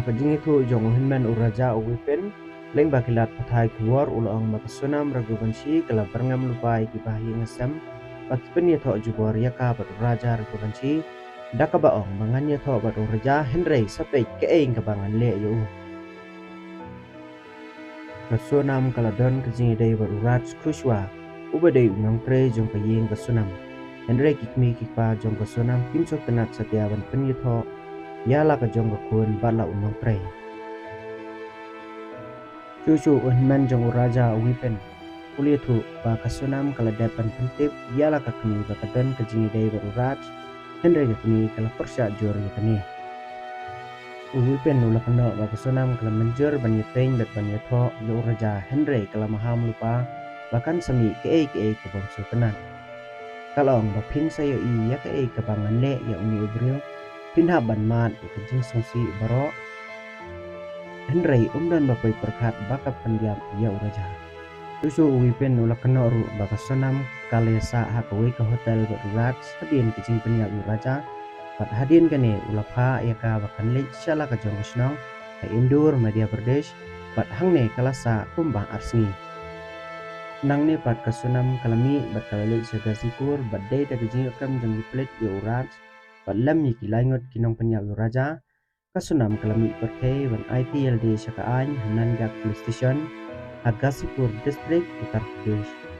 kajing itu jong hinman uraja uwipen leng bakilat pathai kuwar ulong makasunam raghuvanshi kala barngam lupai kibahi ngasam patpenya tho jubor yaka bat uraja raghuvanshi dakabaong manganya tho bat uraja henry sapek keeng kabangan le yu kasunam kala don kajing dei bat uraj khushwa ubadei unang tre jong kayeng kasunam henry kikmi kikpa jong kasunam kimsok tenat satyawan penya tho yala ka jong kun bala unong pre cucu unman jong uraja wipen kulitu ba kasunam kala depan pentip yala ka kini ba kadan ka jingi dai baruraj henry ka kini kala persya jor yakani wipen nula kano ba kasunam kala menjur banyeteng dat banyetho yo uraja henry kala maham lupa bahkan sami ke ka bangso tenan kalong ba pin sayo I ya ke ka bangan le ya uni ubril pinha ban mat ke jing songsi baro henry umdan bapai perkat baka pendiam ya uraja susu wipen nula kenoru baka sonam kalesa hakawi ke hotel berurat hadin ke jing penyak uraja pat hadin kane ulapha ya ka bakan le shala ka jong snong ka indur Madhya Pradesh pat hangne kalasa kumbang arsni nangne pat kasunam kalami bat kalale Gazipur bat dei da jing kam jong plet ya urat pat lam yi kilangot kinong penyak uraja kasunam kalami perke ban IPLD Shakaany Hanangak Police Station Gazipur District Uttar Pradesh